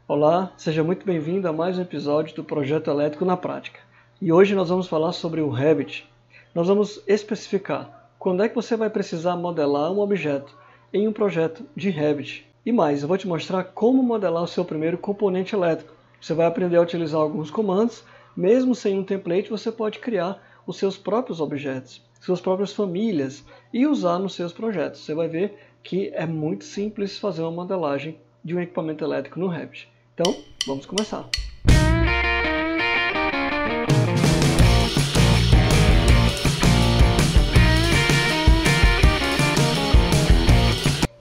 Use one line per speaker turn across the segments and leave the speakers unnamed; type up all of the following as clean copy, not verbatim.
Olá, seja muito bem-vindo a mais um episódio do Projeto Elétrico na Prática. E hoje nós vamos falar sobre o Revit. Nós vamos especificar quando é que você vai precisar modelar um objeto em um projeto de Revit. E mais, eu vou te mostrar como modelar o seu primeiro componente elétrico. Você vai aprender a utilizar alguns comandos, mesmo sem um template você pode criar os seus próprios objetos, suas próprias famílias e usar nos seus projetos. Você vai ver que é muito simples fazer uma modelagem de um equipamento elétrico no Revit. Então, vamos começar.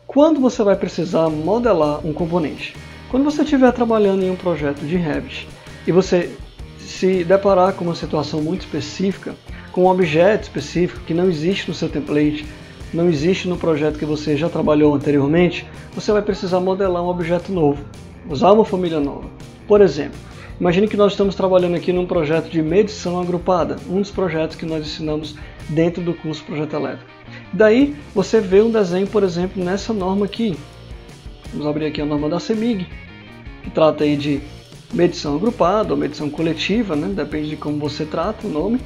Quando você vai precisar modelar um componente? Quando você estiver trabalhando em um projeto de Revit e você se deparar com uma situação muito específica, com um objeto específico que não existe no seu template, não existe no projeto que você já trabalhou anteriormente, você vai precisar modelar um objeto novo, usar uma família nova. Por exemplo, imagine que nós estamos trabalhando aqui num projeto de medição agrupada, um dos projetos que nós ensinamos dentro do curso Projeto Elétrico. Daí você vê um desenho, por exemplo, nessa norma aqui. Vamos abrir aqui a norma da CEMIG, que trata aí de medição agrupada ou medição coletiva, né? Depende de como você trata o nome.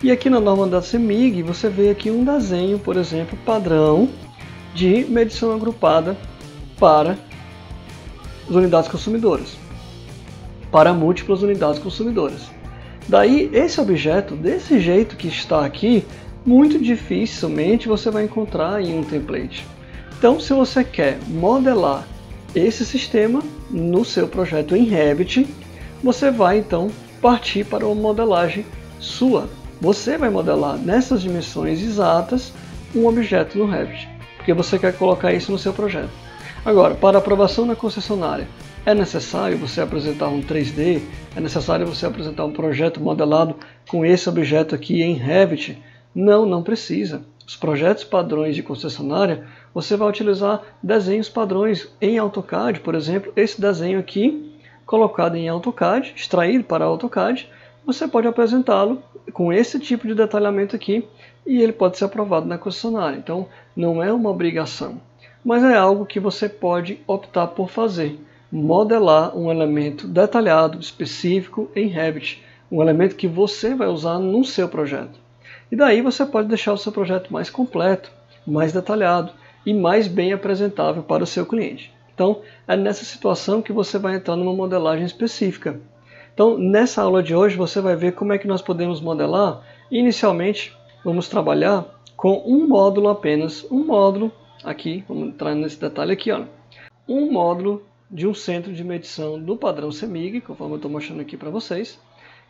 E aqui na norma da CEMIG você vê aqui um desenho, por exemplo, padrão de medição agrupada para as unidades consumidoras, para múltiplas unidades consumidoras. Daí esse objeto, desse jeito que está aqui, muito dificilmente você vai encontrar em um template. Então, se você quer modelar esse sistema no seu projeto em Revit, você vai então partir para uma modelagem sua. Você vai modelar nessas dimensões exatas um objeto no Revit, porque você quer colocar isso no seu projeto. Agora, para aprovação na concessionária, é necessário você apresentar um 3D? É necessário você apresentar um projeto modelado com esse objeto aqui em Revit? Não, não precisa. Os projetos padrões de concessionária, você vai utilizar desenhos padrões em AutoCAD, por exemplo, esse desenho aqui, colocado em AutoCAD, extraído para AutoCAD, você pode apresentá-lo com esse tipo de detalhamento aqui e ele pode ser aprovado na concessionária. Então, não é uma obrigação, mas é algo que você pode optar por fazer. Modelar um elemento detalhado, específico em Revit, um elemento que você vai usar no seu projeto. E daí você pode deixar o seu projeto mais completo, mais detalhado e mais bem apresentável para o seu cliente. Então, é nessa situação que você vai entrar numa modelagem específica. Então, nessa aula de hoje, você vai ver como é que nós podemos modelar. Inicialmente, vamos trabalhar com um módulo apenas. Um módulo, aqui, vamos entrar nesse detalhe aqui, ó. Um módulo de um centro de medição do padrão CEMIG, conforme eu estou mostrando aqui para vocês.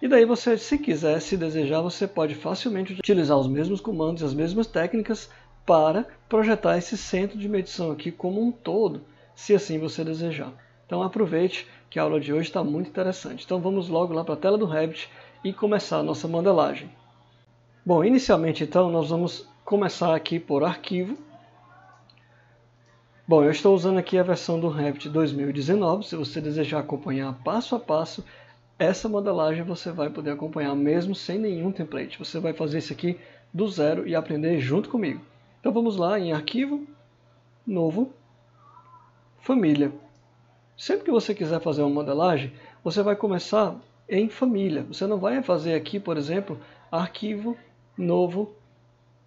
E daí você, se quiser, se desejar, você pode facilmente utilizar os mesmos comandos, as mesmas técnicas para projetar esse centro de medição aqui como um todo, se assim você desejar. Então aproveite que a aula de hoje está muito interessante. Então vamos logo lá para a tela do Revit e começar a nossa modelagem. Bom, inicialmente então nós vamos começar aqui por arquivo. Bom, eu estou usando aqui a versão do Revit 2019, se você desejar acompanhar passo a passo, essa modelagem você vai poder acompanhar mesmo sem nenhum template. Você vai fazer isso aqui do zero e aprender junto comigo. Então vamos lá em Arquivo, Novo, Família. Sempre que você quiser fazer uma modelagem, você vai começar em Família. Você não vai fazer aqui, por exemplo, Arquivo, Novo,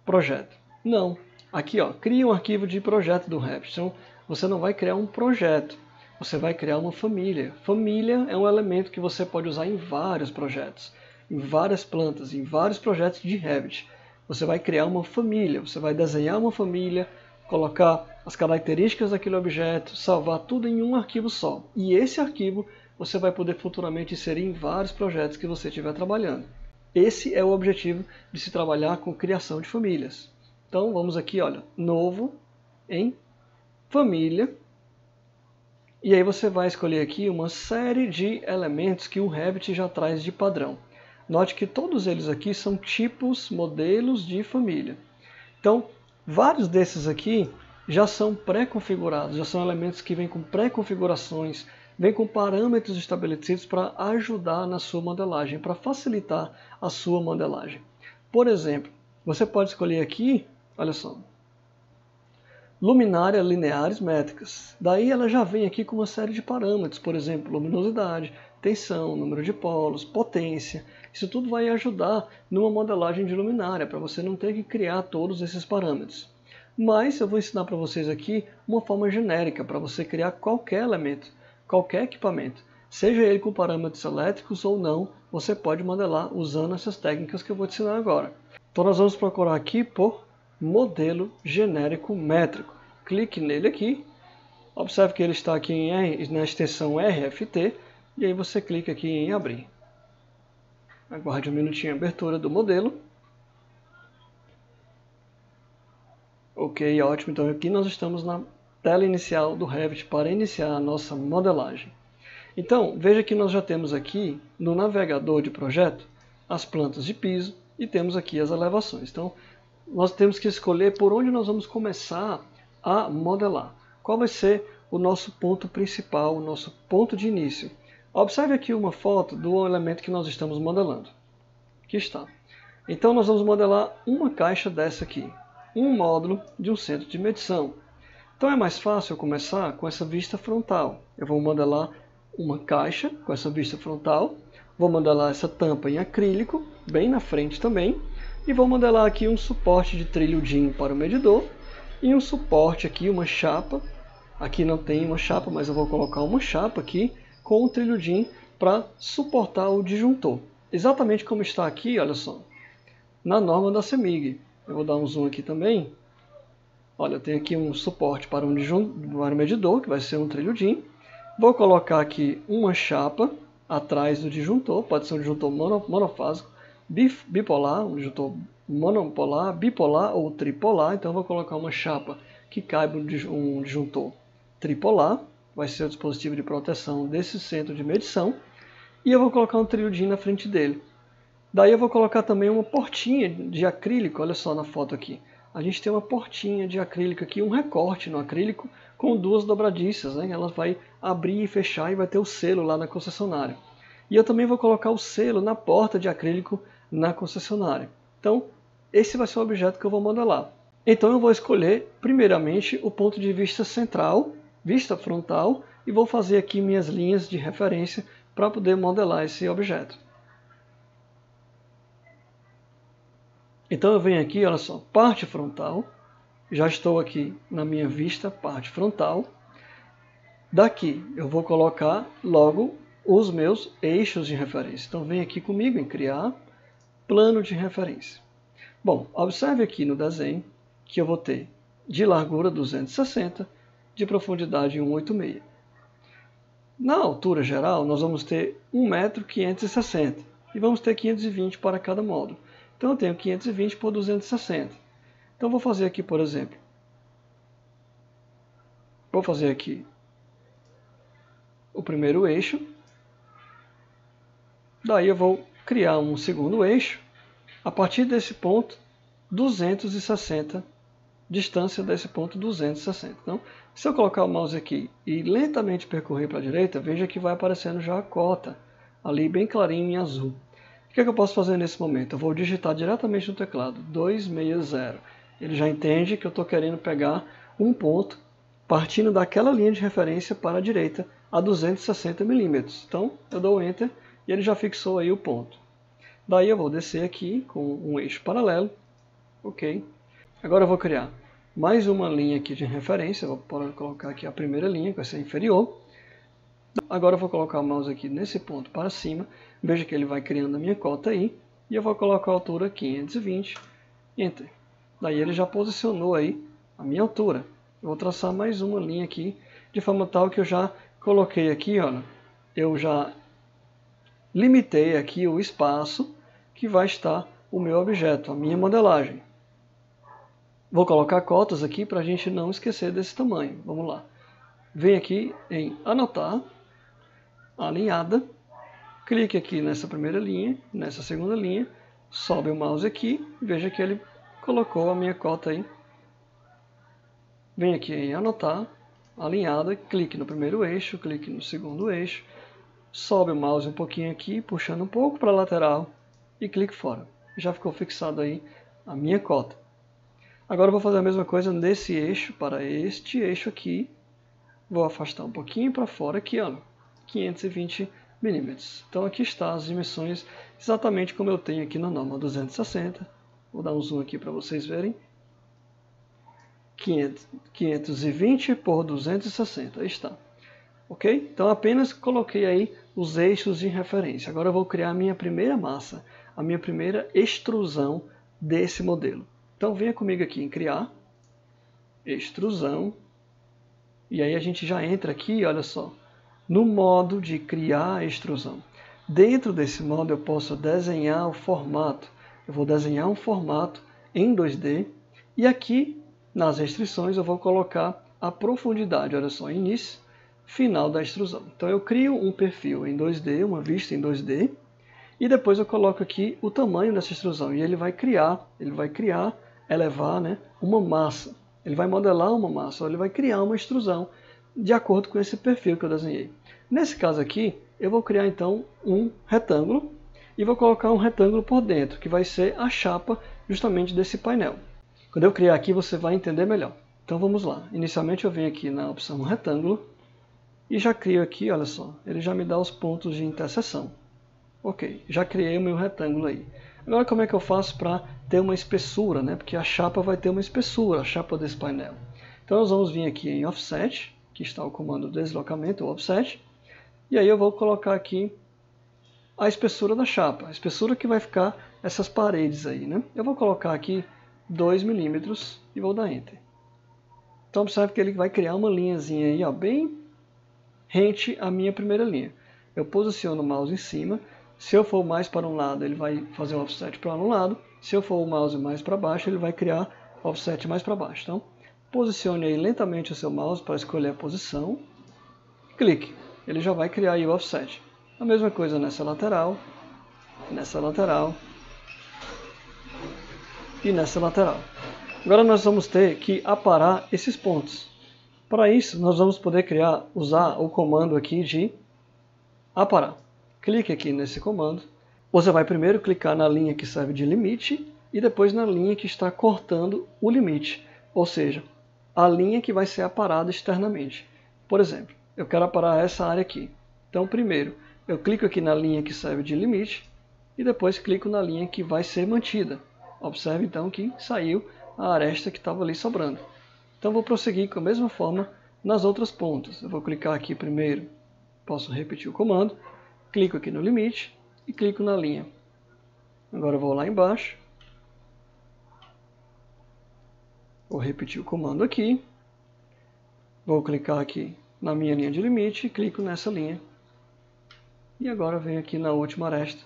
Projeto. Não. Aqui, ó, cria um arquivo de projeto do Revit. Então, você não vai criar um projeto, você vai criar uma família. Família é um elemento que você pode usar em vários projetos, em várias plantas, em vários projetos de Revit. Você vai criar uma família, você vai desenhar uma família, colocar as características daquele objeto, salvar tudo em um arquivo só. E esse arquivo você vai poder futuramente inserir em vários projetos que você estiver trabalhando. Esse é o objetivo de se trabalhar com criação de famílias. Então vamos aqui, olha, Novo, em Família. E aí você vai escolher aqui uma série de elementos que o Revit já traz de padrão. Note que todos eles aqui são tipos, modelos de família. Então, vários desses aqui já são pré-configurados, já são elementos que vêm com pré-configurações, vêm com parâmetros estabelecidos para ajudar na sua modelagem, para facilitar a sua modelagem. Por exemplo, você pode escolher aqui, olha só, luminária lineares métricas. Daí ela já vem aqui com uma série de parâmetros, por exemplo, luminosidade, tensão, número de polos, potência. Isso tudo vai ajudar numa modelagem de luminária, para você não ter que criar todos esses parâmetros. Mas eu vou ensinar para vocês aqui uma forma genérica para você criar qualquer elemento, qualquer equipamento. Seja ele com parâmetros elétricos ou não, você pode modelar usando essas técnicas que eu vou te ensinar agora. Então nós vamos procurar aqui por modelo genérico métrico. Clique nele aqui. Observe que ele está aqui na extensão RFT. E aí você clica aqui em abrir. Aguarde um minutinho a abertura do modelo. Ok, ótimo. Então aqui nós estamos na tela inicial do Revit para iniciar a nossa modelagem. Então, veja que nós já temos aqui no navegador de projeto as plantas de piso e temos aqui as elevações. Então, nós temos que escolher por onde nós vamos começar a modelar. Qual vai ser o nosso ponto principal, o nosso ponto de início. Observe aqui uma foto do elemento que nós estamos modelando. Aqui está. Então nós vamos modelar uma caixa dessa aqui, um módulo de um centro de medição. Então é mais fácil eu começar com essa vista frontal. Eu vou modelar uma caixa com essa vista frontal, vou modelar essa tampa em acrílico, bem na frente também, e vou modelar aqui um suporte de trilho DIN para o medidor, e um suporte aqui, uma chapa. Aqui não tem uma chapa, mas eu vou colocar uma chapa aqui, com o trilho DIN para suportar o disjuntor. Exatamente como está aqui, olha só, na norma da CEMIG. Eu vou dar um zoom aqui também. Olha, eu tenho aqui um suporte para um medidor, que vai ser um trilho DIN. Vou colocar aqui uma chapa atrás do disjuntor, pode ser um disjuntor monofásico, bipolar, um disjuntor monopolar, bipolar ou tripolar. Então eu vou colocar uma chapa que caiba um disjuntor tripolar. Vai ser o dispositivo de proteção desse centro de medição, e eu vou colocar um trilho DIN na frente dele. Daí eu vou colocar também uma portinha de acrílico, olha só na foto aqui. A gente tem uma portinha de acrílico aqui, um recorte no acrílico com duas dobradiças, né? Ela vai abrir e fechar e vai ter o selo lá na concessionária. E eu também vou colocar o selo na porta de acrílico na concessionária. Então, esse vai ser o objeto que eu vou modelar. Então eu vou escolher primeiramente o ponto de vista central, vista frontal, e vou fazer aqui minhas linhas de referência para poder modelar esse objeto. Então eu venho aqui, olha só, parte frontal, já estou aqui na minha vista, parte frontal. Daqui eu vou colocar logo os meus eixos de referência. Então vem aqui comigo em criar plano de referência. Bom, observe aqui no desenho que eu vou ter de largura 260, de profundidade 186. Na altura geral, nós vamos ter 1,560 m e vamos ter 520 para cada módulo. Então eu tenho 520 por 260. Então vou fazer aqui, por exemplo, vou fazer aqui o primeiro eixo. Daí eu vou criar um segundo eixo. A partir desse ponto, 260, distância desse ponto 260. Então, se eu colocar o mouse aqui e lentamente percorrer para a direita, veja que vai aparecendo já a cota, ali bem clarinho em azul. O que é que eu posso fazer nesse momento? Eu vou digitar diretamente no teclado, 260. Ele já entende que eu estou querendo pegar um ponto partindo daquela linha de referência para a direita a 260 milímetros. Então, eu dou Enter e ele já fixou aí o ponto. Daí eu vou descer aqui com um eixo paralelo. Ok. Agora eu vou criar mais uma linha aqui de referência. Eu vou colocar aqui a primeira linha, que vai ser inferior. Agora eu vou colocar o mouse aqui nesse ponto para cima. Veja que ele vai criando a minha cota aí. E eu vou colocar a altura 520. Enter. Daí ele já posicionou aí a minha altura. Eu vou traçar mais uma linha aqui, de forma tal que eu já coloquei aqui, olha, eu já limitei aqui o espaço que vai estar o meu objeto, a minha modelagem. Vou colocar cotas aqui para a gente não esquecer desse tamanho. Vamos lá. Vem aqui em anotar, alinhada, clique aqui nessa primeira linha, nessa segunda linha, sobe o mouse aqui, veja que ele colocou a minha cota aí. Vem aqui em anotar, alinhada, clique no primeiro eixo, clique no segundo eixo, sobe o mouse um pouquinho aqui, puxando um pouco para a lateral e clique fora. Já ficou fixado aí a minha cota. Agora eu vou fazer a mesma coisa nesse eixo, para este eixo aqui. Vou afastar um pouquinho para fora aqui, ó, 520 milímetros. Então aqui está as dimensões exatamente como eu tenho aqui na norma 260. Vou dar um zoom aqui para vocês verem. 520 por 260, aí está. Ok? Então apenas coloquei aí os eixos de referência. Agora eu vou criar a minha primeira massa, a minha primeira extrusão desse modelo. Então venha comigo aqui em criar, extrusão, e aí a gente já entra aqui, olha só, no modo de criar extrusão. Dentro desse modo eu posso desenhar o formato. Eu vou desenhar um formato em 2D e aqui nas restrições eu vou colocar a profundidade, olha só, início, final da extrusão. Então eu crio um perfil em 2D, uma vista em 2D, e depois eu coloco aqui o tamanho dessa extrusão e ele vai criar, elevar, né, uma massa. Ele vai modelar uma massa, ou ele vai criar uma extrusão de acordo com esse perfil que eu desenhei. Nesse caso aqui, eu vou criar então um retângulo e vou colocar um retângulo por dentro, que vai ser a chapa justamente desse painel. Quando eu criar aqui, você vai entender melhor. Então vamos lá. Inicialmente eu venho aqui na opção retângulo e já crio aqui, olha só, ele já me dá os pontos de interseção. Ok, já criei o meu retângulo aí. Agora como é que eu faço para ter uma espessura, né? Porque a chapa vai ter uma espessura, a chapa desse painel. Então nós vamos vir aqui em Offset, que está o comando deslocamento, ou Offset, e aí eu vou colocar aqui a espessura da chapa, a espessura que vai ficar essas paredes aí, né? Eu vou colocar aqui 2 milímetros e vou dar Enter. Então observe que ele vai criar uma linhazinha aí, ó, bem rente à minha primeira linha. Eu posiciono o mouse em cima. Se eu for mais para um lado, ele vai fazer um offset para um lado. Se eu for o mouse mais para baixo, ele vai criar offset mais para baixo. Então, posicione aí lentamente o seu mouse para escolher a posição. Clique. Ele já vai criar aí o offset. A mesma coisa nessa lateral e nessa lateral. Agora nós vamos ter que aparar esses pontos. Para isso, nós vamos poder usar o comando aqui de aparar. Clique aqui nesse comando. Você vai primeiro clicar na linha que serve de limite e depois na linha que está cortando o limite, ou seja, a linha que vai ser aparada externamente. Por exemplo, eu quero aparar essa área aqui. Então, primeiro, eu clico aqui na linha que serve de limite e depois clico na linha que vai ser mantida. Observe então que saiu a aresta que estava ali sobrando. Então, vou prosseguir com a mesma forma nas outras pontas. Eu vou clicar aqui primeiro, posso repetir o comando. Clico aqui no limite e clico na linha. Agora eu vou lá embaixo. Vou repetir o comando aqui. Vou clicar aqui na minha linha de limite e clico nessa linha. E agora venho aqui na última aresta.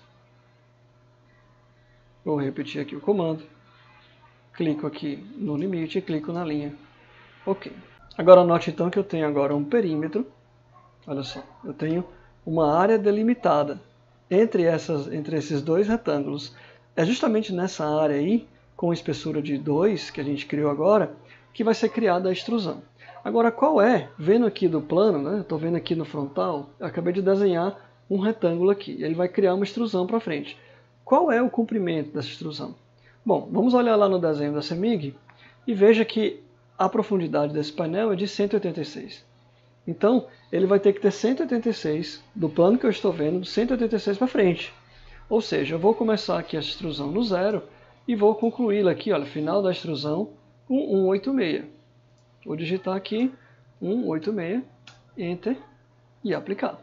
Vou repetir aqui o comando. Clico aqui no limite e clico na linha. Ok. Agora note então que eu tenho agora um perímetro. Olha só, eu tenho uma área delimitada entre esses dois retângulos. É justamente nessa área aí, com espessura de 2, que a gente criou agora, que vai ser criada a extrusão. Agora, qual é? Vendo aqui do plano, né? Estou vendo aqui no frontal, eu acabei de desenhar um retângulo aqui. Ele vai criar uma extrusão para frente. Qual é o comprimento dessa extrusão? Bom, vamos olhar lá no desenho da CEMIG e veja que a profundidade desse painel é de 186. Então, ele vai ter que ter 186 do plano que eu estou vendo, 186 para frente. Ou seja, eu vou começar aqui a extrusão no 0 e vou concluí-la aqui, olha, final da extrusão com 186. Vou digitar aqui 186, Enter e aplicar.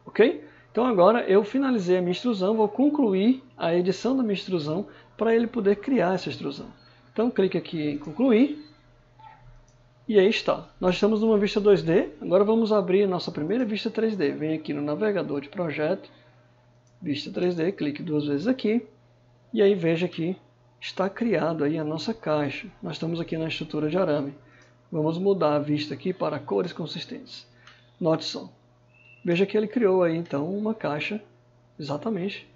Ok? Então agora eu finalizei a minha extrusão, vou concluir a edição da minha extrusão para ele poder criar essa extrusão. Então clique aqui em concluir. E aí está. Nós estamos numa vista 2D, agora vamos abrir a nossa primeira vista 3D. Vem aqui no navegador de projeto, vista 3D, clique 2 vezes aqui, e aí veja que está criado aí a nossa caixa. Nós estamos aqui na estrutura de arame. Vamos mudar a vista aqui para cores consistentes. Note só. Veja que ele criou aí então uma caixa exatamente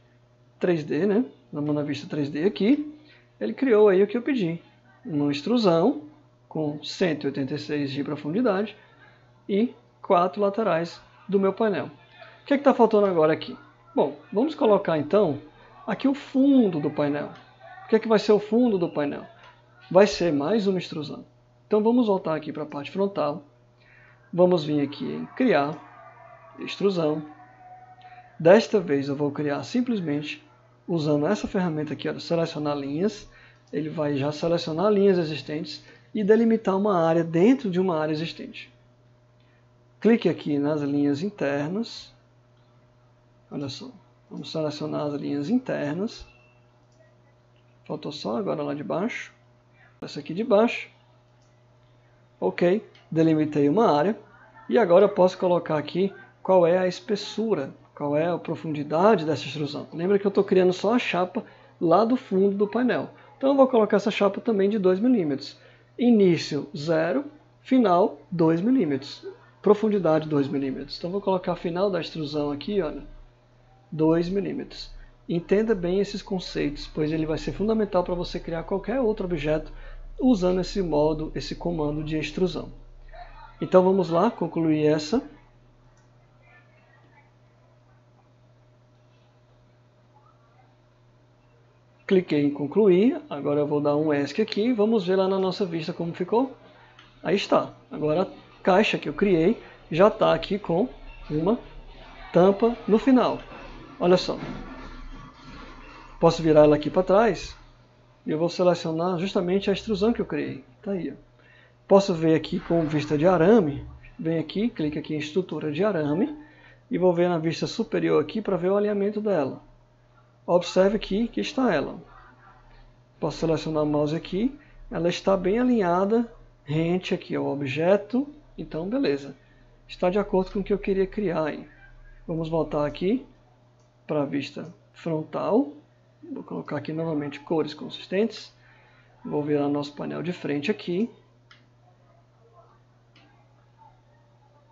3D, né? Vamos na vista 3D aqui. Ele criou aí o que eu pedi. Uma extrusão com 186 de profundidade e 4 laterais do meu painel. O que está faltando agora aqui? Bom, vamos colocar então aqui o fundo do painel. O que vai ser o fundo do painel? vai ser mais uma extrusão. Então vamos voltar aqui para a parte frontal. Vamos vir aqui em criar, extrusão. Desta vez eu vou criar simplesmente usando essa ferramenta aqui, ó, selecionar linhas. Ele vai já selecionar linhas existentes e delimitar uma área dentro de uma área existente. Clique aqui nas linhas internas. Olha só, vamos selecionar as linhas internas. Faltou só agora lá de baixo. Essa aqui de baixo. Ok, delimitei uma área. E agora eu posso colocar aqui qual é a espessura, qual é a profundidade dessa extrusão. Lembra que eu estou criando só a chapa lá do fundo do painel. Então eu vou colocar essa chapa também de 2 milímetros. Início 0, final 2 milímetros. Profundidade 2 milímetros. Então vou colocar final da extrusão aqui, olha, 2 milímetros. Entenda bem esses conceitos, pois ele vai ser fundamental para você criar qualquer outro objeto usando esse comando de extrusão. Então vamos lá, concluir essa. Cliquei em concluir, agora eu vou dar um ESC aqui, vamos ver lá na nossa vista como ficou. Aí está, agora a caixa que eu criei já está aqui com uma tampa no final. Olha só, posso virar ela aqui para trás e eu vou selecionar justamente a extrusão que eu criei. Está aí. Posso ver aqui com vista de arame, vem aqui, clique aqui em estrutura de arame e vou ver na vista superior aqui para ver o alinhamento dela. Observe aqui que está ela. Posso selecionar o mouse aqui, ela está bem alinhada, rente aqui ao objeto, então beleza. Está de acordo com o que eu queria criar aí. Vamos voltar aqui para a vista frontal. Vou colocar aqui novamente cores consistentes. Vou virar nosso painel de frente aqui.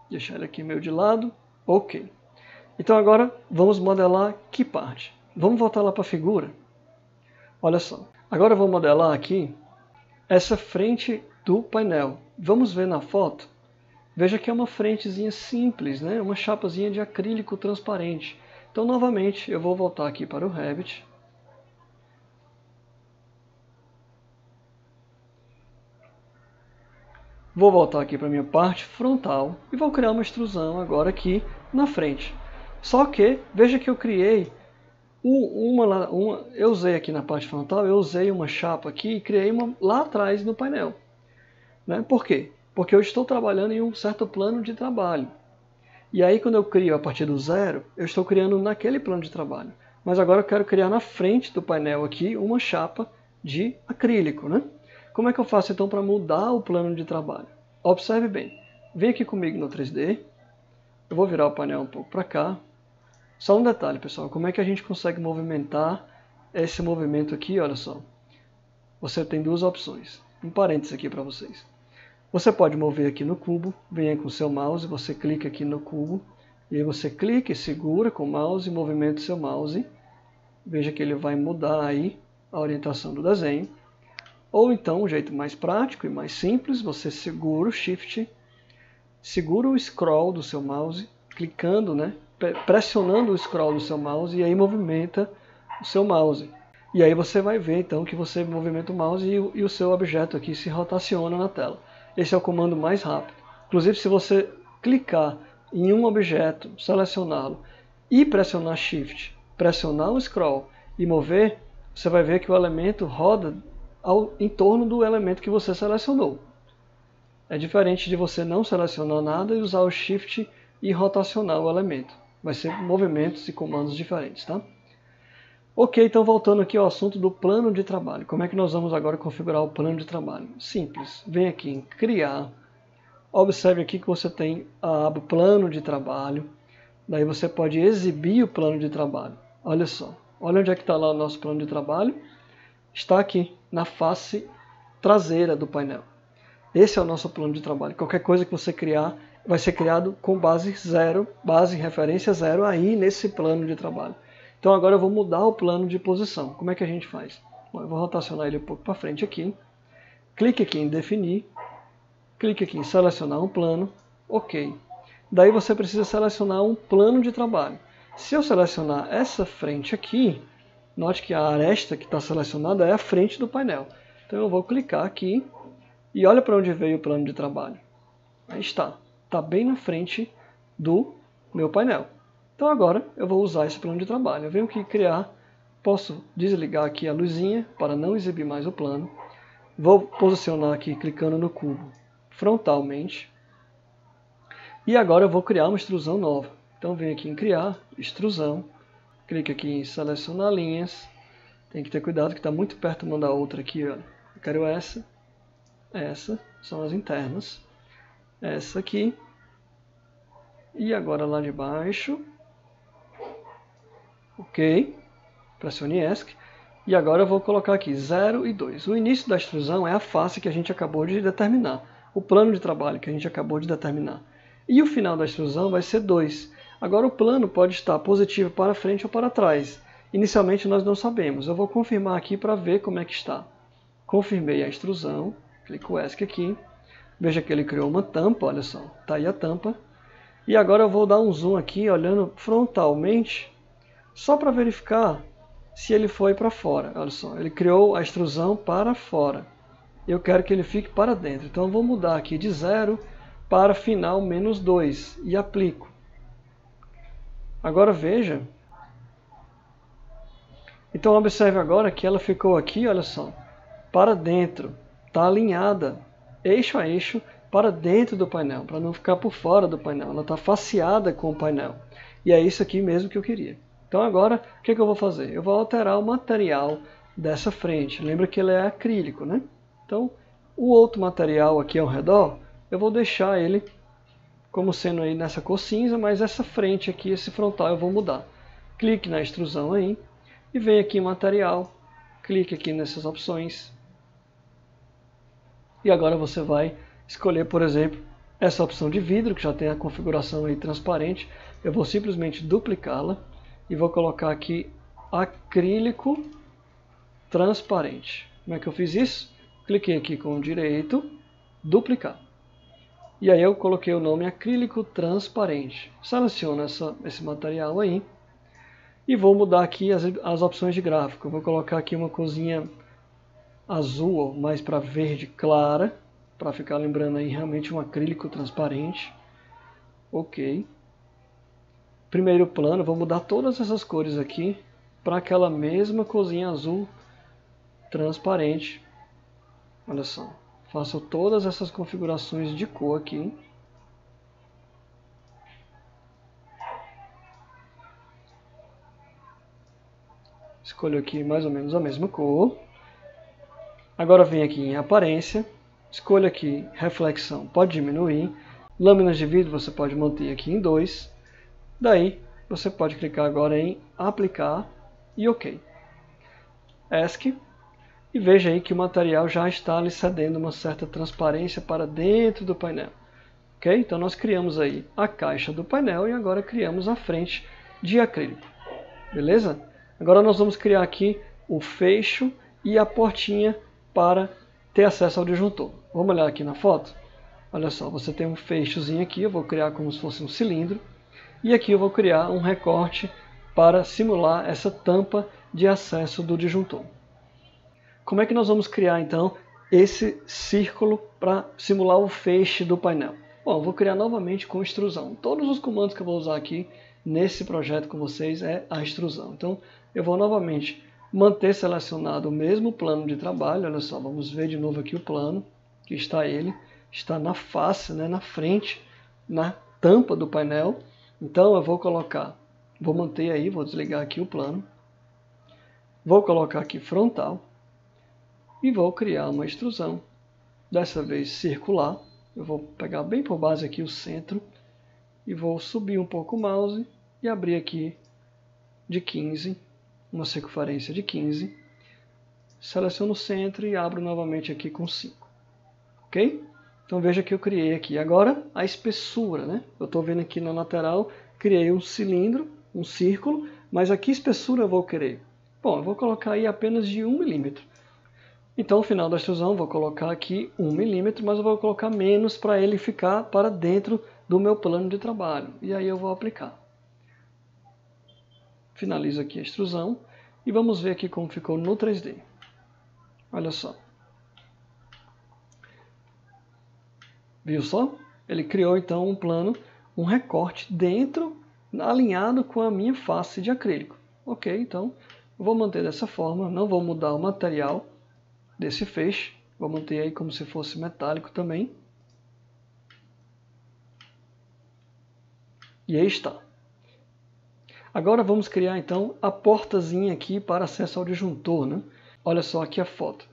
Deixar ele aqui meio de lado. Ok. Então agora vamos modelar que parte? Vamos voltar lá para a figura. Olha só. Agora eu vou modelar aqui essa frente do painel. Vamos ver na foto. Veja que é uma frentezinha simples, né? Uma chapazinha de acrílico transparente. Então novamente eu vou voltar aqui para o Revit. Vou voltar aqui para a minha parte frontal e vou criar uma extrusão agora aqui na frente. Só que, veja que eu criei eu usei aqui na parte frontal, eu usei uma chapa aqui e criei uma lá atrás no painel. Né? Por quê? Porque eu estou trabalhando em um certo plano de trabalho. E aí quando eu crio a partir do zero, eu estou criando naquele plano de trabalho. Mas agora eu quero criar na frente do painel aqui uma chapa de acrílico. Né? Como é que eu faço então para mudar o plano de trabalho? Observe bem. Vem aqui comigo no 3D. Eu vou virar o painel um pouco para cá. Só um detalhe, pessoal. Como é que a gente consegue movimentar esse movimento aqui? Olha só. Você tem duas opções. Um parênteses aqui para vocês. Você pode mover aqui no cubo. Venha com o seu mouse. Você clica aqui no cubo. E aí você clica e segura com o mouse e movimenta o seu mouse. Veja que ele vai mudar aí a orientação do desenho. Ou então, um jeito mais prático e mais simples, você segura o Shift, segura o scroll do seu mouse, clicando, né, pressionando o scroll do seu mouse e aí movimenta o seu mouse. E aí você vai ver então que você movimenta o mouse e o seu objeto aqui se rotaciona na tela. Esse é o comando mais rápido. Inclusive, se você clicar em um objeto, selecioná-lo e pressionar Shift, pressionar o scroll e mover, você vai ver que o elemento roda em torno do elemento que você selecionou. É diferente de você não selecionar nada e usar o Shift e rotacionar o elemento. Vai ser movimentos e comandos diferentes, tá? Ok, então voltando aqui ao assunto do plano de trabalho. Como é que nós vamos agora configurar o plano de trabalho? Simples. Vem aqui em Criar. Observe aqui que você tem a aba Plano de Trabalho. Daí você pode exibir o plano de trabalho. Olha só. Olha onde é que está lá o nosso plano de trabalho. Está aqui, na face traseira do painel. Esse é o nosso plano de trabalho. Qualquer coisa que você criar vai ser criado com base zero, base referência zero aí nesse plano de trabalho. Então agora eu vou mudar o plano de posição. Como é que a gente faz? Bom, eu vou rotacionar ele um pouco para frente aqui. Clique aqui em definir. Clique aqui em selecionar um plano. Ok. Daí você precisa selecionar um plano de trabalho. Se eu selecionar essa frente aqui, note que a aresta que está selecionada é a frente do painel. Então eu vou clicar aqui e olha para onde veio o plano de trabalho. Aí está. Está bem na frente do meu painel. Então agora eu vou usar esse plano de trabalho. Eu venho aqui criar, posso desligar aqui a luzinha para não exibir mais o plano. Vou posicionar aqui clicando no cubo frontalmente. E agora eu vou criar uma extrusão nova. Então venho aqui em criar, extrusão, clique aqui em selecionar linhas. Tem que ter cuidado que está muito perto uma da outra aqui. Olha. Eu quero essa, são as internas. Essa aqui. E agora lá de baixo. Ok. Pressione ESC. E agora eu vou colocar aqui 0 e 2. O início da extrusão é a face que a gente acabou de determinar. O plano de trabalho que a gente acabou de determinar. E o final da extrusão vai ser 2. Agora o plano pode estar positivo para frente ou para trás. Inicialmente nós não sabemos. Eu vou confirmar aqui para ver como é que está. Confirmei a extrusão. Clico ESC aqui. Veja que ele criou uma tampa, olha só. Está aí a tampa. E agora eu vou dar um zoom aqui, olhando frontalmente, só para verificar se ele foi para fora. Olha só, ele criou a extrusão para fora. Eu quero que ele fique para dentro. Então eu vou mudar aqui de 0 para final menos 2 e aplico. Agora veja. Então observe agora que ela ficou aqui, olha só, para dentro. Está alinhada, eixo a eixo, para dentro do painel, para não ficar por fora do painel. Ela está faceada com o painel. E é isso aqui mesmo que eu queria. Então agora, o que eu vou fazer? Eu vou alterar o material dessa frente. Lembra que ele é acrílico, né? Então, o outro material aqui ao redor, eu vou deixar ele como sendo aí nessa cor cinza, mas essa frente aqui, esse frontal, eu vou mudar. Clique na extrusão aí, e vem aqui em material, clique aqui nessas opções. E agora você vai escolher, por exemplo, essa opção de vidro, que já tem a configuração aí transparente. Eu vou simplesmente duplicá-la e vou colocar aqui acrílico transparente. Como é que eu fiz isso? Cliquei aqui com o direito, duplicar. E aí eu coloquei o nome acrílico transparente. Seleciono esse material aí e vou mudar aqui as opções de gráfico. Eu vou colocar aqui uma corzinha azul, ou mais para verde clara, para ficar lembrando aí realmente um acrílico transparente. Ok. Primeiro plano, vou mudar todas essas cores aqui para aquela mesma corzinha azul transparente. Olha só, faço todas essas configurações de cor aqui. Escolho aqui mais ou menos a mesma cor. Agora venho aqui em aparência, escolho aqui reflexão, pode diminuir. Lâminas de vidro você pode manter aqui em 2. Daí você pode clicar agora em aplicar e OK. ESC. E veja aí que o material já está lhe cedendo uma certa transparência para dentro do painel. Ok? Então nós criamos aí a caixa do painel e agora criamos a frente de acrílico. Beleza? Agora nós vamos criar aqui o fecho e a portinha para ter acesso ao disjuntor. Vamos olhar aqui na foto? Olha só, você tem um fechozinho aqui, eu vou criar como se fosse um cilindro. E aqui eu vou criar um recorte para simular essa tampa de acesso do disjuntor. Como é que nós vamos criar então esse círculo para simular o feixe do painel? Bom, eu vou criar novamente com extrusão. Todos os comandos que eu vou usar aqui nesse projeto com vocês é a extrusão. Então eu vou novamente manter selecionado o mesmo plano de trabalho. Olha só, vamos ver de novo aqui o plano, que está ele, está na face, né, na frente, na tampa do painel. Então eu vou colocar, vou manter aí, vou desligar aqui o plano, vou colocar aqui frontal e vou criar uma extrusão, dessa vez circular. Eu vou pegar bem por base aqui o centro e vou subir um pouco o mouse e abrir aqui de 15, uma circunferência de 15. Seleciono o centro e abro novamente aqui com 5. Ok? Então veja que eu criei aqui. Agora a espessura, né? Eu estou vendo aqui na lateral, criei um cilindro, um círculo, mas aqui que espessura eu vou querer? Bom, eu vou colocar aí apenas de 1 milímetro. Então, no final da extrusão, vou colocar aqui 1 milímetro, mas eu vou colocar menos para ele ficar para dentro do meu plano de trabalho. E aí eu vou aplicar. Finalizo aqui a extrusão e vamos ver aqui como ficou no 3D. Olha só. Viu só? Ele criou então um plano, um recorte dentro, alinhado com a minha face de acrílico. Ok, então vou manter dessa forma, não vou mudar o material desse feixe, vou manter aí como se fosse metálico também. E aí está. Agora vamos criar então a portazinha aqui para acesso ao disjuntor, né? Olha só aqui a foto.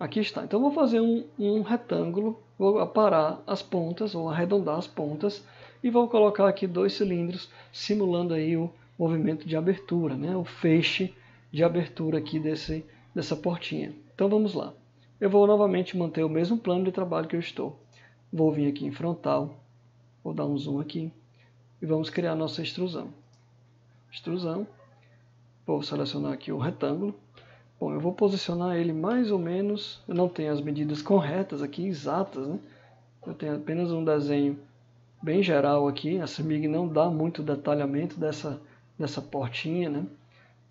Aqui está. Então vou fazer um retângulo, vou aparar as pontas, ou arredondar as pontas, e vou colocar aqui 2 cilindros, simulando aí o movimento de abertura, né? O feixe de abertura aqui dessa portinha. Então vamos lá. Eu vou novamente manter o mesmo plano de trabalho que eu estou. Vou vir aqui em frontal, vou dar um zoom aqui, e vamos criar a nossa extrusão. Extrusão, vou selecionar aqui o retângulo. Bom, eu vou posicionar ele mais ou menos, eu não tenho as medidas corretas aqui, exatas, né? Eu tenho apenas um desenho bem geral aqui, a CIMIG não dá muito detalhamento dessa portinha, né?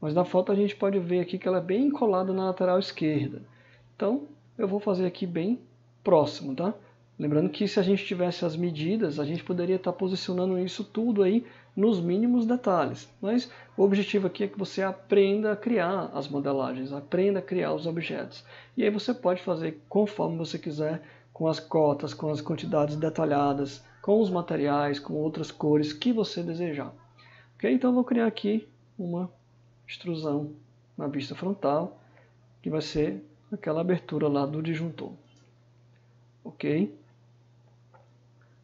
Mas na foto a gente pode ver aqui que ela é bem colada na lateral esquerda. Então, eu vou fazer aqui bem próximo, tá? Lembrando que se a gente tivesse as medidas, a gente poderia estar posicionando isso tudo aí nos mínimos detalhes. Mas o objetivo aqui é que você aprenda a criar as modelagens, aprenda a criar os objetos. E aí você pode fazer conforme você quiser, com as cotas, com as quantidades detalhadas, com os materiais, com outras cores que você desejar. Ok? Então eu vou criar aqui uma extrusão na vista frontal, que vai ser aquela abertura lá do disjuntor. Ok?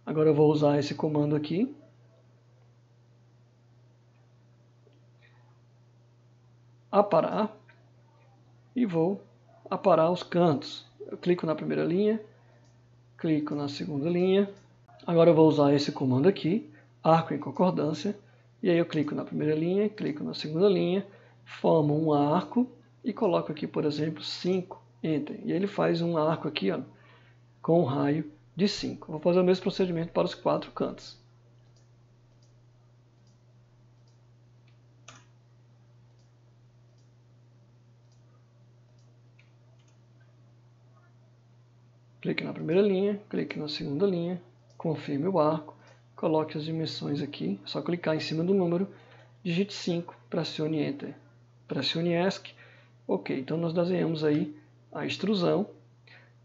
Agora eu vou usar esse comando aqui. Aparar. E vou aparar os cantos. Eu clico na primeira linha, clico na segunda linha. Agora eu vou usar esse comando aqui, arco em concordância. E aí eu clico na primeira linha, clico na segunda linha, formo um arco e coloco aqui, por exemplo, 5, Enter. E ele faz um arco aqui, ó, com um raio de 5. Vou fazer o mesmo procedimento para os 4 cantos. Clique na primeira linha, clique na segunda linha, confirme o arco, coloque as dimensões aqui, é só clicar em cima do número, digite 5, pressione Enter. Pressione ESC. Ok, então nós desenhamos aí a extrusão.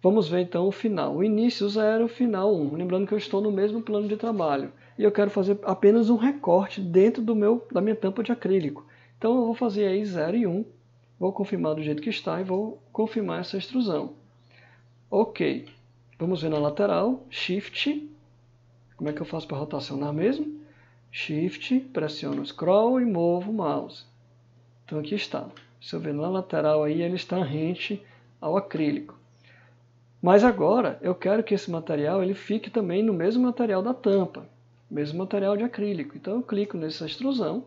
Vamos ver então o final. O início 0, o final 1. Lembrando que eu estou no mesmo plano de trabalho. E eu quero fazer apenas um recorte dentro da minha tampa de acrílico. Então eu vou fazer aí 0 e 1. Vou confirmar do jeito que está e vou confirmar essa extrusão. Ok. Vamos ver na lateral. Shift. Como é que eu faço para rotacionar mesmo? Shift, pressiono o scroll e movo o mouse. Então aqui está. Se eu ver na lateral aí, ele está rente ao acrílico. Mas agora eu quero que esse material ele fique também no mesmo material da tampa, mesmo material de acrílico. Então eu clico nessa extrusão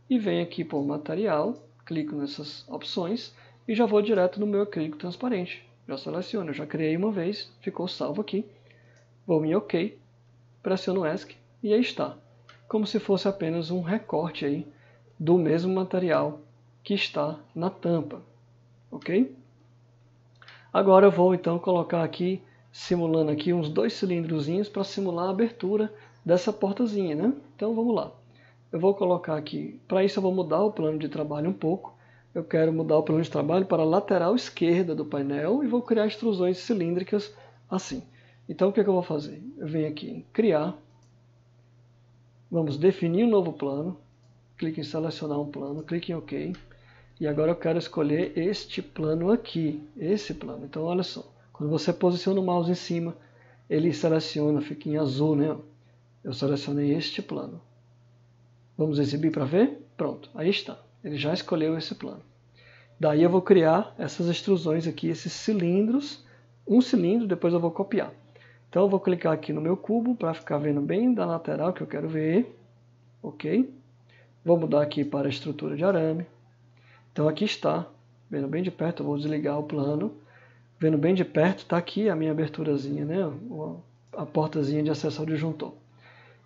e venho aqui por material, clico nessas opções e já vou direto no meu acrílico transparente. Já seleciono, eu já criei uma vez, ficou salvo aqui. Vou em OK, pressiono ESC e aí está. Como se fosse apenas um recorte aí do mesmo material que está na tampa. Ok? Agora eu vou então colocar aqui, simulando aqui uns 2 cilindrozinhos para simular a abertura dessa portazinha, né? Então vamos lá. Eu vou colocar aqui, para isso eu vou mudar o plano de trabalho um pouco. Eu quero mudar o plano de trabalho para a lateral esquerda do painel e vou criar extrusões cilíndricas assim. Então o que é que eu vou fazer? Eu venho aqui em Criar, vamos definir um novo plano, clique em Selecionar um plano, clique em OK. E agora eu quero escolher este plano aqui, esse plano. Então olha só, quando você posiciona o mouse em cima, ele seleciona, fica em azul, né? Eu selecionei este plano. Vamos exibir para ver? Pronto, aí está. Ele já escolheu esse plano. Daí eu vou criar essas extrusões aqui, esses cilindros. Um cilindro, depois eu vou copiar. Então eu vou clicar aqui no meu cubo para ficar vendo bem da lateral que eu quero ver. Ok? Vou mudar aqui para a estrutura de arame. Então aqui está, vendo bem de perto, eu vou desligar o plano. Vendo bem de perto, está aqui a minha aberturazinha, né? A portazinha de acesso ao disjuntor.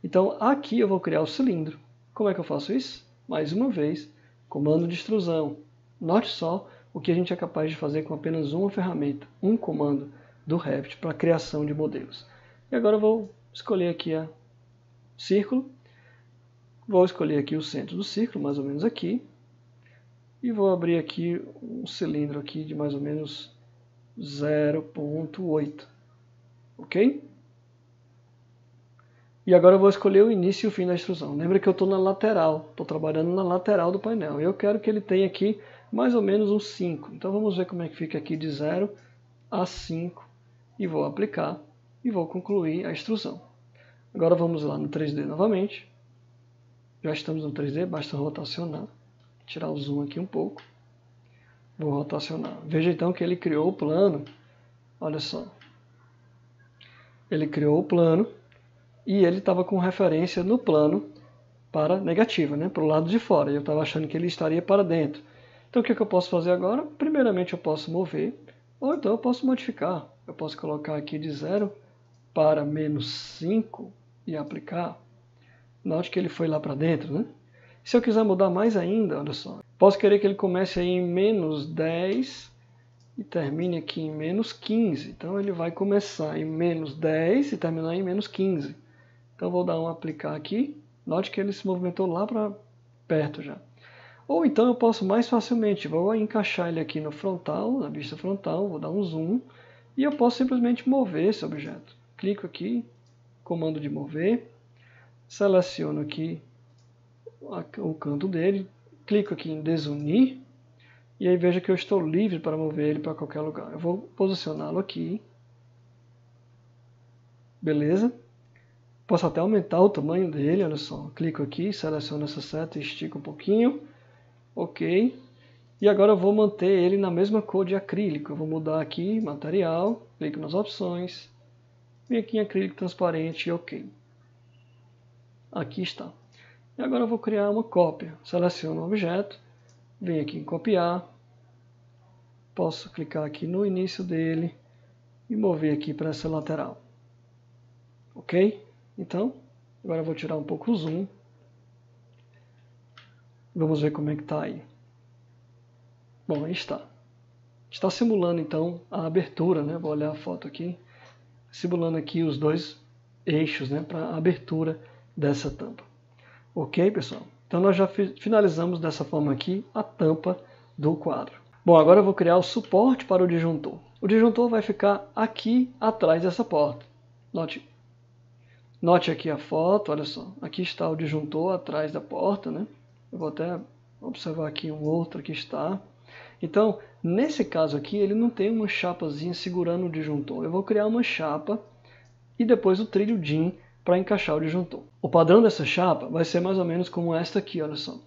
Então aqui eu vou criar o cilindro. Como é que eu faço isso? Mais uma vez, comando de extrusão. Note só o que a gente é capaz de fazer com apenas uma ferramenta, um comando. do Revit para a criação de modelos. E agora eu vou escolher aqui o círculo, vou escolher aqui o centro do círculo, mais ou menos aqui, e vou abrir aqui um cilindro aqui de mais ou menos 0,8, ok? E agora eu vou escolher o início e o fim da extrusão. Lembra que eu estou na lateral, estou trabalhando na lateral do painel. E eu quero que ele tenha aqui mais ou menos um 5. Então vamos ver como é que fica aqui de 0 a 5. E vou aplicar e vou concluir a extrusão. Agora vamos lá no 3D novamente. Já estamos no 3D, basta rotacionar. Tirar o zoom aqui um pouco. Vou rotacionar. Veja então que ele criou o plano. Olha só. Ele criou o plano. E ele estava com referência no plano para negativa, né, para o lado de fora. Eu estava achando que ele estaria para dentro. Então o que eu posso fazer agora? Primeiramente eu posso mover, ou então eu posso modificar. Eu posso colocar aqui de 0 para menos 5 e aplicar. Note que ele foi lá para dentro, né? Se eu quiser mudar mais ainda, olha só. Posso querer que ele comece aí em menos 10 e termine aqui em menos 15. Então ele vai começar em menos 10 e terminar em menos 15. Então vou dar um aplicar aqui. Note que ele se movimentou lá para perto já. Ou então eu posso mais facilmente, vou encaixar ele aqui no frontal, na vista frontal, vou dar um zoom. E eu posso simplesmente mover esse objeto. Clico aqui, comando de mover. Seleciono aqui o canto dele. Clico aqui em desunir. E aí veja que eu estou livre para mover ele para qualquer lugar. Eu vou posicioná-lo aqui. Beleza? Posso até aumentar o tamanho dele, olha só. Clico aqui, seleciono essa seta e estico um pouquinho. Ok. E agora eu vou manter ele na mesma cor de acrílico. Eu vou mudar aqui, material, clico nas opções. Vem aqui em acrílico transparente e ok. Aqui está. E agora eu vou criar uma cópia. Seleciono o objeto, venho aqui em copiar. Posso clicar aqui no início dele e mover aqui para essa lateral. Ok? Então, agora eu vou tirar um pouco o zoom. Vamos ver como é que está aí. Bom, aí está. Está simulando então a abertura, né? Vou olhar a foto aqui. Simulando aqui os dois eixos, né? Para a abertura dessa tampa. Ok, pessoal? Então nós já finalizamos dessa forma aqui a tampa do quadro. Bom, agora eu vou criar o suporte para o disjuntor. O disjuntor vai ficar aqui atrás dessa porta. Note aqui a foto, olha só. Aqui está o disjuntor atrás da porta, né? Eu vou até observar aqui um outro, aqui está. Então, nesse caso aqui, ele não tem uma chapazinha segurando o disjuntor. Eu vou criar uma chapa e depois o trilho DIN para encaixar o disjuntor. O padrão dessa chapa vai ser mais ou menos como esta aqui, olha só.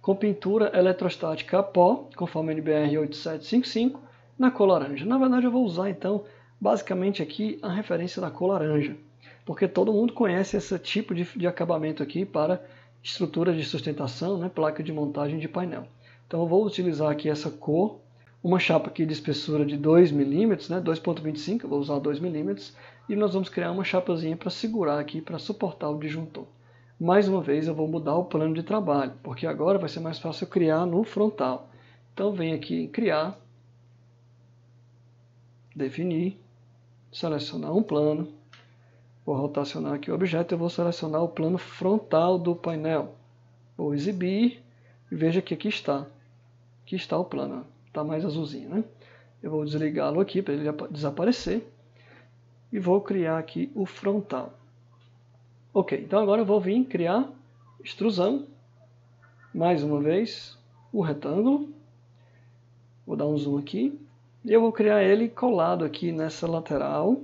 Com pintura eletrostática a pó, conforme NBR 8755, na cor laranja. Na verdade, eu vou usar, então, basicamente aqui a referência da cor laranja. Porque todo mundo conhece esse tipo de acabamento aqui para estrutura de sustentação, né, placa de montagem de painel. Então eu vou utilizar aqui essa cor, uma chapa aqui de espessura de 2 mm, né, 2,25, eu vou usar 2 mm, e nós vamos criar uma chapazinha para segurar aqui, para suportar o disjuntor. Mais uma vez eu vou mudar o plano de trabalho, porque agora vai ser mais fácil criar no frontal. Então venho aqui em criar, definir, selecionar um plano. Vou rotacionar aqui o objeto, eu vou selecionar o plano frontal do painel. Vou exibir e veja que aqui está. Aqui está o plano, está mais azulzinho, né? Eu vou desligá-lo aqui para ele desaparecer. E vou criar aqui o frontal. Ok, então agora eu vou vir criar extrusão. Mais uma vez, o retângulo. Vou dar um zoom aqui. E eu vou criar ele colado aqui nessa lateral.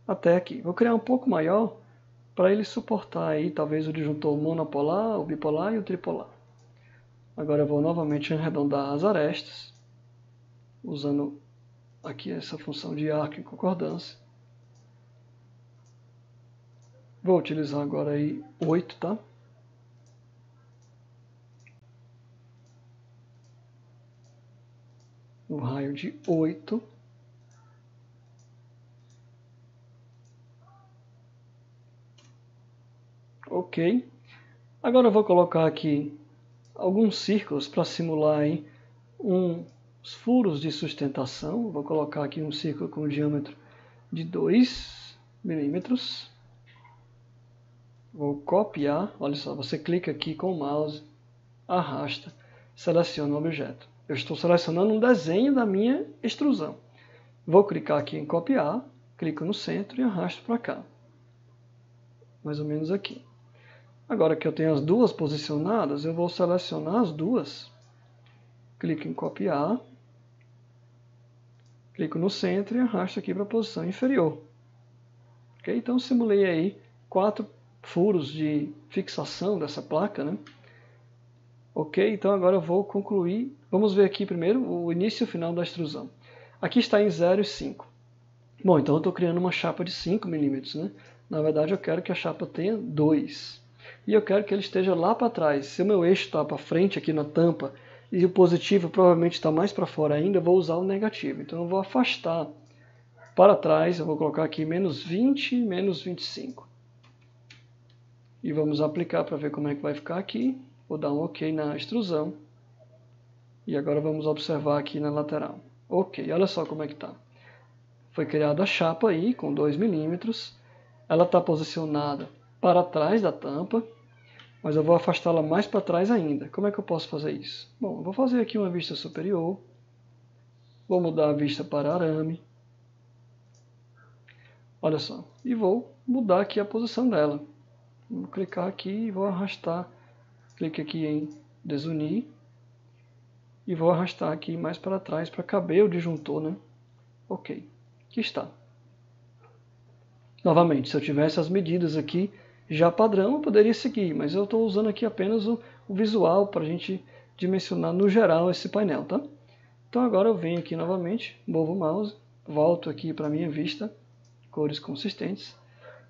Até aqui. Vou criar um pouco maior para ele suportar aí talvez o disjuntor monopolar, o bipolar e o tripolar. Agora eu vou novamente arredondar as arestas, usando aqui essa função de arco em concordância. Vou utilizar agora aí 8, tá? Um raio de 8. Ok. Agora eu vou colocar aqui alguns círculos para simular aí uns furos de sustentação. Vou colocar aqui um círculo com diâmetro de 2 milímetros. Vou copiar, olha só, você clica aqui com o mouse, arrasta, seleciona o objeto. Eu estou selecionando um desenho da minha extrusão. Vou clicar aqui em copiar, clico no centro e arrasto para cá. Mais ou menos aqui. Agora que eu tenho as duas posicionadas, eu vou selecionar as duas. Clico em copiar, clico no centro e arrasto aqui para a posição inferior. Ok? Então simulei aí 4 furos de fixação dessa placa, né? Ok, então agora eu vou concluir. Vamos ver aqui primeiro o início e o final da extrusão. Aqui está em 0 e 5. Bom, então eu estou criando uma chapa de 5 milímetros, né? Na verdade eu quero que a chapa tenha 2. E eu quero que ele esteja lá para trás. Se o meu eixo está para frente aqui na tampa e o positivo provavelmente está mais para fora ainda, eu vou usar o negativo. Então eu vou afastar para trás, eu vou colocar aqui menos 20 e menos 25. E vamos aplicar para ver como é que vai ficar aqui. Vou dar um OK na extrusão. E agora vamos observar aqui na lateral. Ok, olha só como é que está. Foi criada a chapa aí com 2 milímetros. Ela está posicionada para trás da tampa, mas eu vou afastá-la mais para trás ainda. Como é que eu posso fazer isso? Bom, eu vou fazer aqui uma vista superior. Vou mudar a vista para arame. Olha só. E vou mudar aqui a posição dela. Vou clicar aqui e vou arrastar. Clique aqui em desunir. E vou arrastar aqui mais para trás para caber o disjuntor, né? Ok. Aqui está. Novamente, se eu tivesse as medidas aqui já padrão, eu poderia seguir, mas eu estou usando aqui apenas o visual para a gente dimensionar no geral esse painel, tá? Então agora eu venho aqui novamente, movo o mouse, volto aqui para a minha vista, cores consistentes,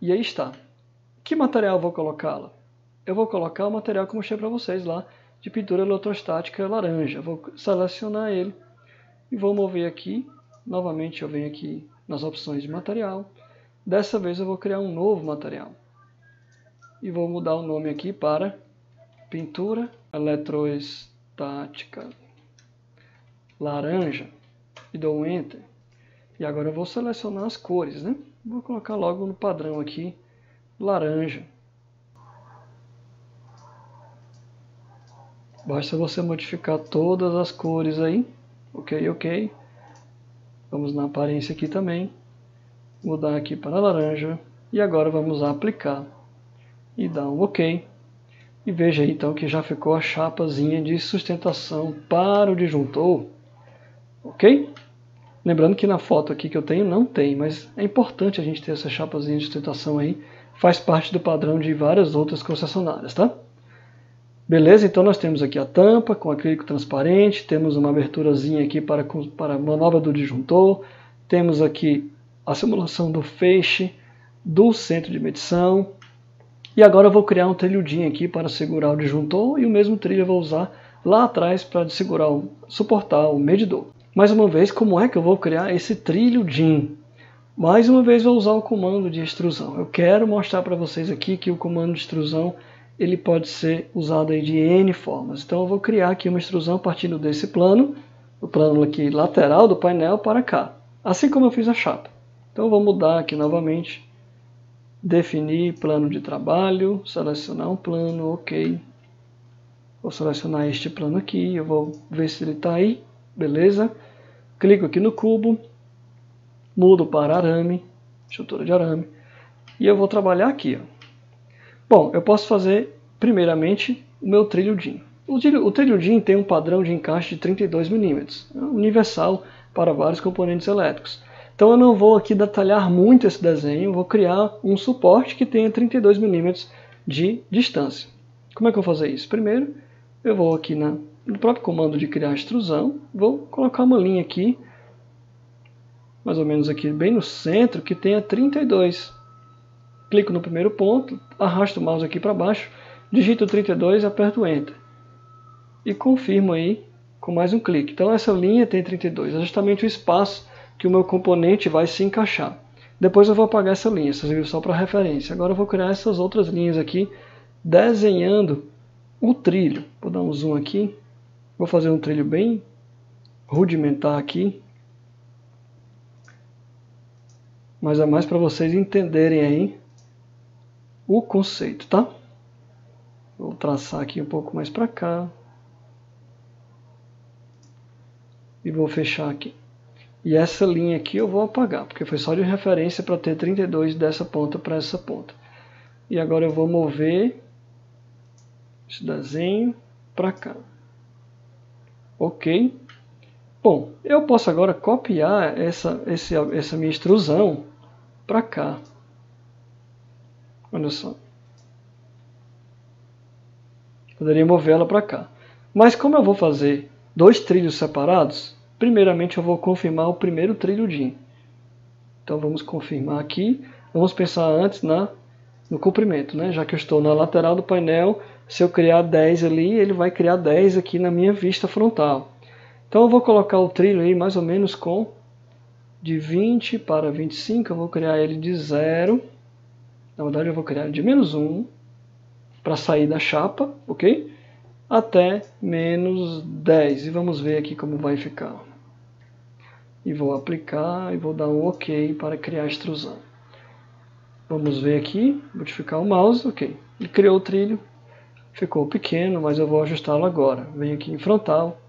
e aí está. Que material eu vou colocá-la? Eu vou colocar o material que eu mostrei para vocês lá, de pintura eletrostática laranja. Vou selecionar ele e vou mover aqui. Novamente eu venho aqui nas opções de material. Dessa vez eu vou criar um novo material. E vou mudar o nome aqui para pintura eletrostática laranja. E dou um Enter. E agora eu vou selecionar as cores, né? Vou colocar logo no padrão aqui, laranja. Basta você modificar todas as cores aí. Ok, ok. Vamos na aparência aqui também. Mudar aqui para laranja. E agora vamos aplicar. E dar um ok. E veja aí então que já ficou a chapazinha de sustentação para o disjuntor. Ok? Lembrando que na foto aqui que eu tenho não tem, mas é importante a gente ter essa chapazinha de sustentação aí. Faz parte do padrão de várias outras concessionárias, tá? Beleza, então nós temos aqui a tampa com acrílico transparente, temos uma aberturazinha aqui para a manobra do disjuntor, temos aqui a simulação do feixe, do centro de medição, e agora eu vou criar um trilhodinho aqui para segurar o disjuntor, e o mesmo trilho eu vou usar lá atrás para suportar o medidor. Mais uma vez, como é que eu vou criar esse trilhodinho? Mais uma vez vou usar o comando de extrusão. Eu quero mostrar para vocês aqui que o comando de extrusão ele pode ser usado aí de N formas. Então eu vou criar aqui uma extrusão partindo desse plano, o plano aqui lateral do painel para cá, assim como eu fiz a chapa. Então eu vou mudar aqui novamente, definir plano de trabalho, selecionar um plano, ok. Vou selecionar este plano aqui, eu vou ver se ele está aí, beleza. Clico aqui no cubo, mudo para arame, estrutura de arame, e eu vou trabalhar aqui, ó. Bom, eu posso fazer, primeiramente, o meu trilhodinho. O trilhodinho tem um padrão de encaixe de 32 mm, universal para vários componentes elétricos. Então eu não vou aqui detalhar muito esse desenho, vou criar um suporte que tenha 32 mm de distância. Como é que eu vou fazer isso? Primeiro, eu vou aqui no próprio comando de criar extrusão, vou colocar uma linha aqui, mais ou menos aqui bem no centro, que tenha 32. Clico no primeiro ponto, arrasto o mouse aqui para baixo, digito 32 e aperto Enter. E confirmo aí com mais um clique. Então essa linha tem 32, é justamente o espaço que o meu componente vai se encaixar. Depois eu vou apagar essa linha, essa serviu só para referência. Agora eu vou criar essas outras linhas aqui, desenhando o trilho. Vou dar um zoom aqui, vou fazer um trilho bem rudimentar aqui. mas é mais para vocês entenderem aí o conceito, tá? Vou traçar aqui um pouco mais para cá. E vou fechar aqui. E essa linha aqui eu vou apagar, porque foi só de referência para ter 32 dessa ponta para essa ponta. E agora eu vou mover esse desenho para cá. Ok? Bom, eu posso agora copiar essa minha extrusão para cá. Olha só. Poderia mover ela para cá. Mas como eu vou fazer 2 trilhos separados, primeiramente eu vou confirmar o primeiro trilho DIN. Então vamos confirmar aqui. Vamos pensar antes no comprimento, né? Já que eu estou na lateral do painel, se eu criar 10 ali, ele vai criar 10 aqui na minha vista frontal. Então eu vou colocar o trilho aí mais ou menos com de 20 para 25, eu vou criar ele de 0. Na verdade eu vou criar ele de -1 para sair da chapa, ok? Até -10. E vamos ver aqui como vai ficar. E vou aplicar e vou dar um OK para criar a extrusão. Vamos ver aqui, modificar o mouse, ok. Ele criou o trilho, ficou pequeno, mas eu vou ajustá-lo agora. Venho aqui em frontal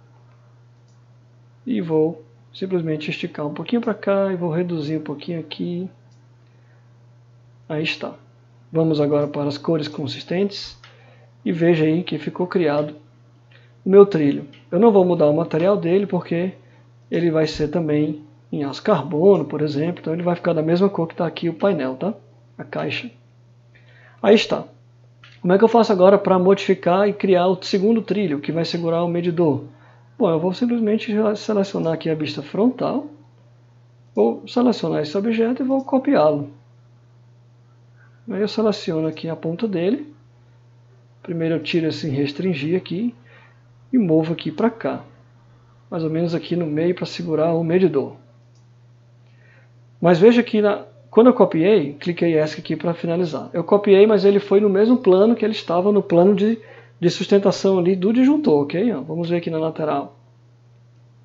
e vou simplesmente esticar um pouquinho para cá e vou reduzir um pouquinho aqui. Aí está. Vamos agora para as cores consistentes e veja aí que ficou criado o meu trilho. Eu não vou mudar o material dele porque ele vai ser também em aço carbono, por exemplo, então ele vai ficar da mesma cor que está aqui o painel, tá? A caixa. Aí está. Como é que eu faço agora para modificar e criar o segundo trilho que vai segurar o medidor? Bom, eu vou simplesmente selecionar aqui a vista frontal, vou selecionar esse objeto e vou copiá-lo. Aí eu seleciono aqui a ponta dele. Primeiro eu tiro esse restringir aqui e movo aqui para cá. Mais ou menos aqui no meio para segurar o medidor. Mas veja que quando eu copiei, cliquei ESC aqui para finalizar. Eu copiei, mas ele foi no mesmo plano que ele estava no plano de sustentação ali do disjuntor, ok? Vamos ver aqui na lateral.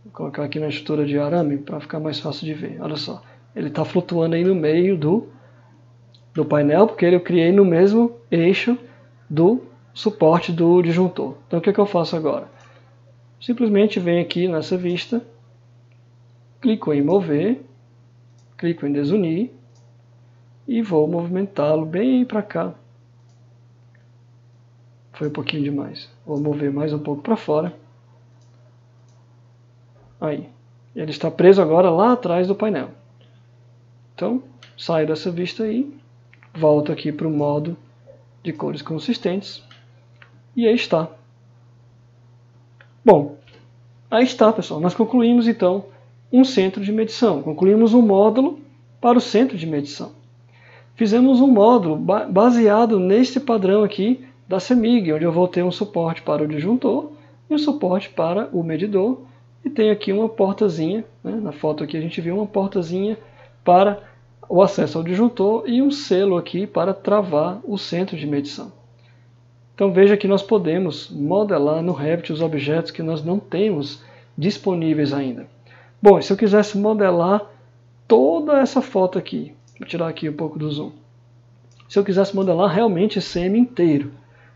Vou colocar aqui na estrutura de arame para ficar mais fácil de ver. Olha só, ele está flutuando aí no meio do painel, porque eu criei no mesmo eixo do suporte do disjuntor. Então o que eu faço agora? Simplesmente venho aqui nessa vista, clico em mover, clico em desunir e vou movimentá-lo bem para cá. Foi um pouquinho demais. Vou mover mais um pouco para fora. Aí. Ele está preso agora lá atrás do painel. Então, saio dessa vista aí, volto aqui para o modo de cores consistentes e aí está. Bom, aí está, pessoal. Nós concluímos então um centro de medição. Concluímos um módulo para o centro de medição. Fizemos um módulo baseado neste padrão aqui da CEMIG, onde eu vou ter um suporte para o disjuntor e um suporte para o medidor. E tem aqui uma portazinha, né? Na foto aqui a gente viu uma portazinha para o acesso ao disjuntor e um selo aqui para travar o centro de medição. Então veja que nós podemos modelar no Revit os objetos que nós não temos disponíveis ainda. Bom, e se eu quisesse modelar toda essa foto aqui, vou tirar aqui um pouco do zoom. Se eu quisesse modelar realmente esse M inteiro,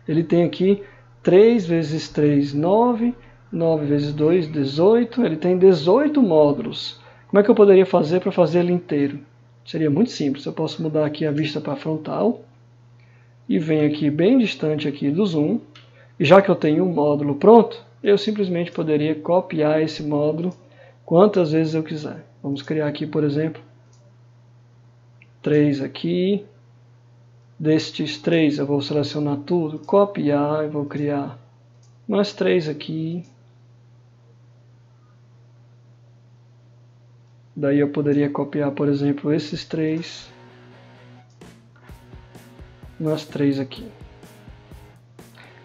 ele tem aqui 3 × 3, 9, 9 × 2, 18, ele tem 18 módulos. Como é que eu poderia fazer para fazer ele inteiro? Seria muito simples, eu posso mudar aqui a vista para frontal, e venho aqui bem distante aqui do zoom, e já que eu tenho um módulo pronto, eu simplesmente poderia copiar esse módulo quantas vezes eu quiser. Vamos criar aqui, por exemplo, 3 aqui. Destes 3 eu vou selecionar tudo, copiar e vou criar mais 3 aqui. Daí eu poderia copiar, por exemplo, esses 3. Mais 3 aqui.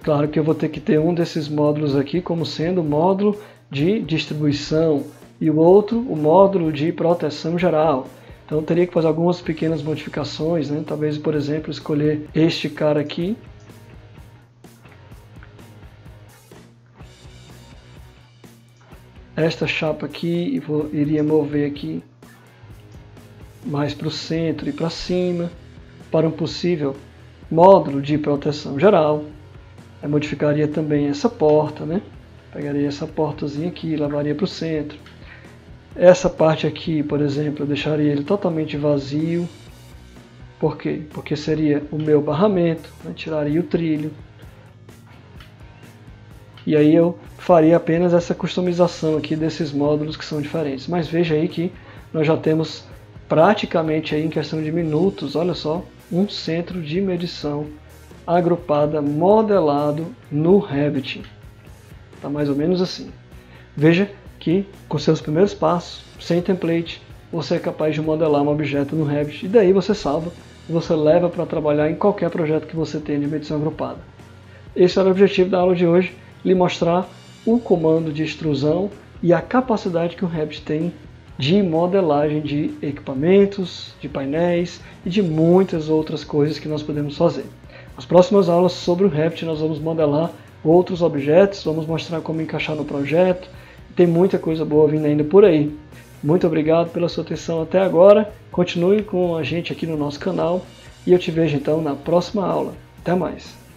Claro que eu vou ter que ter um desses módulos aqui como sendo o módulo de distribuição e o outro o módulo de proteção geral. Então eu teria que fazer algumas pequenas modificações, né? Talvez, por exemplo, escolher este cara aqui. Esta chapa aqui, e iria mover aqui mais para o centro e para cima, para um possível módulo de proteção geral. Eu modificaria também essa porta, né? Pegaria essa portazinha aqui, levaria para o centro. Essa parte aqui, por exemplo, eu deixaria ele totalmente vazio. Por quê? Porque seria o meu barramento, né? Tiraria o trilho. E aí eu faria apenas essa customização aqui desses módulos que são diferentes. Mas veja aí que nós já temos praticamente aí em questão de minutos, olha só, um centro de medição agrupada, modelado no Revit. Está mais ou menos assim. Veja que com seus primeiros passos, sem template, você é capaz de modelar um objeto no Revit e daí você salva e você leva para trabalhar em qualquer projeto que você tenha de medição agrupada. Esse era o objetivo da aula de hoje, lhe mostrar o comando de extrusão e a capacidade que o Revit tem de modelagem de equipamentos, de painéis e de muitas outras coisas que nós podemos fazer. Nas próximas aulas sobre o Revit nós vamos modelar outros objetos, vamos mostrar como encaixar no projeto. Tem muita coisa boa vindo ainda por aí. Muito obrigado pela sua atenção até agora. Continue com a gente aqui no nosso canal e eu te vejo então na próxima aula. Até mais!